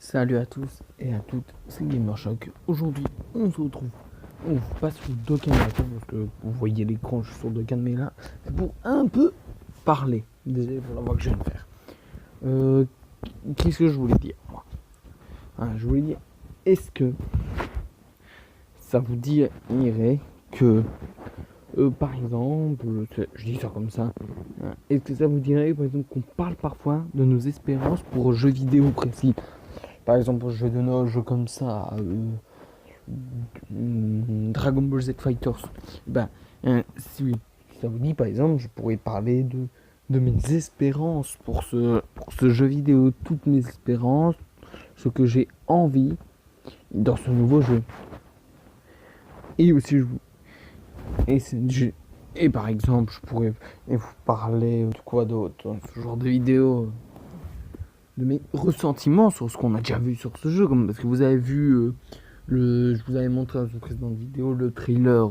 Salut à tous et à toutes, c'est GamerShock. Aujourd'hui, on se retrouve. On passe sur Dokkan Meta parce que vous voyez l'écran, je suis sur Dokkan, mais là, c'est pour un peu parler. Désolé pour la voix que je viens de faire. Qu'est-ce que je voulais dire, moi je voulais dire, est-ce que ça vous dirait que, par exemple, je dis ça comme ça, est-ce que ça vous dirait, par exemple, qu'on parle parfois de nos espérances pour un jeu vidéo précis? Par exemple, je vais donner un jeu comme ça, Dragon Ball Z Fighters. Ben, si ça vous dit, par exemple, je pourrais parler de mes espérances pour ce jeu vidéo, toutes mes espérances, ce que j'ai envie dans ce nouveau jeu. Et aussi, et, et par exemple, je pourrais vous parler de quoi d'autre dans ce genre de vidéo, de mes ressentiments sur ce qu'on a déjà vu sur ce jeu, comme parce que vous avez vu je vous avais montré dans une précédente vidéo le trailer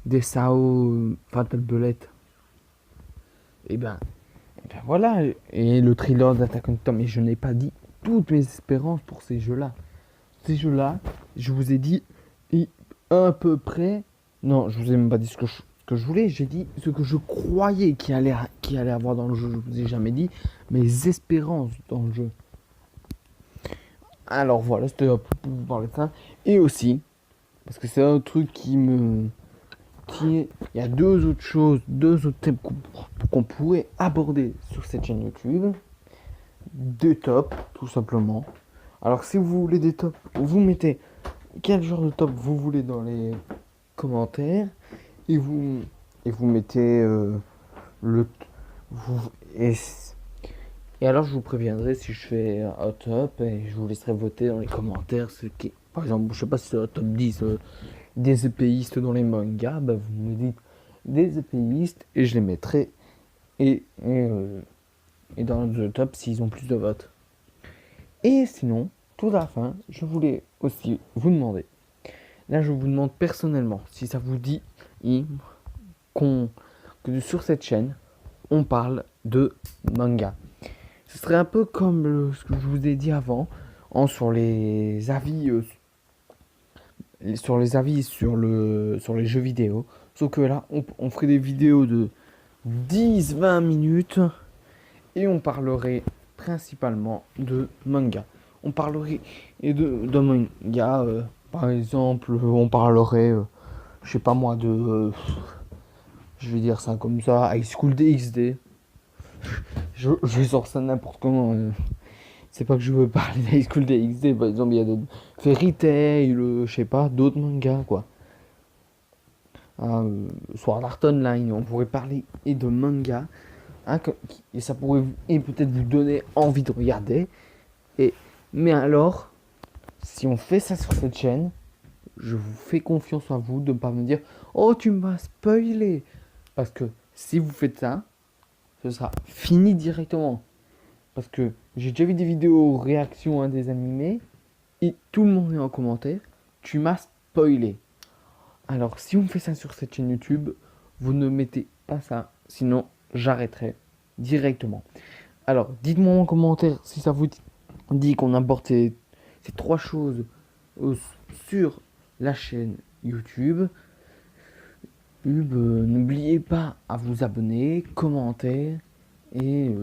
des SAO Fatal Bullet. Et ben voilà, et le trailer d'Attack on Titan, mais je n'ai pas dit toutes mes espérances pour ces jeux-là. Ces jeux-là, je vous ai dit à peu près. Non, je vous ai même pas dit ce que je voulais, j'ai dit ce que je croyais qu'il allait avoir dans le jeu. Je vous ai jamais dit mes espérances dans le jeu. Alors voilà, c'était un peu pour vous parler de ça. Et aussi, parce que c'est un truc il y a deux autres thèmes qu'on pourrait aborder sur cette chaîne YouTube. Des tops, tout simplement. Alors si vous voulez des tops, vous mettez quel genre de top vous voulez dans les commentaires. Et vous mettez le... Vous, et alors je vous préviendrai si je fais un top et je vous laisserai voter dans les commentaires ce qui est. Par exemple, je sais pas si c'est un top 10 des épéistes dans les mangas, bah vous me dites des épéistes et je les mettrai et dans le top s'ils ont plus de votes. Et sinon, tout à la fin, je voulais aussi vous demander, là je vous demande personnellement si ça vous dit que sur cette chaîne on parle de manga. Ce serait un peu comme ce que je vous ai dit avant sur les avis sur les jeux vidéo. Sauf que là, on ferait des vidéos de 10-20 minutes et on parlerait principalement de manga. On parlerait de manga, par exemple, on parlerait, je sais pas moi, je vais dire ça comme ça, High School DxD. Je sors ça n'importe comment. C'est pas que je veux parler d'High School DxD, par exemple, il y a d'autres. Fairy Tail, je sais pas, d'autres mangas, quoi. Sword Art Online, on pourrait parler et de manga. Et ça pourrait peut-être vous donner envie de regarder. Mais alors, si on fait ça sur cette chaîne, je vous fais confiance à vous de ne pas me dire oh, tu m'as spoilé. Parce que si vous faites ça, ce sera fini directement. Parce que j'ai déjà vu des vidéos réactions à des animés et tout le monde est en commentaire. Tu m'as spoilé. Alors si on fait ça sur cette chaîne YouTube, vous ne mettez pas ça, sinon j'arrêterai directement. Alors dites-moi en commentaire si ça vous dit qu'on aborde ces trois choses sur la chaîne YouTube. N'oubliez pas à vous abonner, commenter et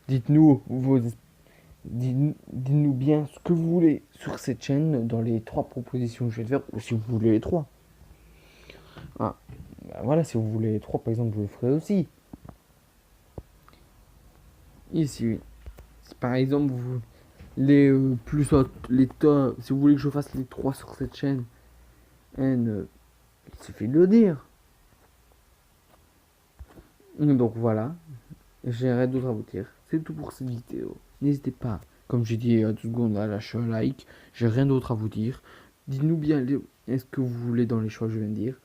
dites-nous dites-nous bien ce que vous voulez sur cette chaîne dans les trois propositions que je vais faire, ou si vous voulez les trois. Voilà, si vous voulez les trois, par exemple, je le ferai aussi. Ici, si par exemple, les si vous voulez que je fasse les trois sur cette chaîne, il suffit de le dire. Donc voilà, j'ai rien d'autre à vous dire. C'est tout pour cette vidéo. N'hésitez pas, comme j'ai dit il y a 2 secondes, à lâcher un like. J'ai rien d'autre à vous dire. Dites-nous bien, est-ce que vous voulez dans les choix que je viens de dire.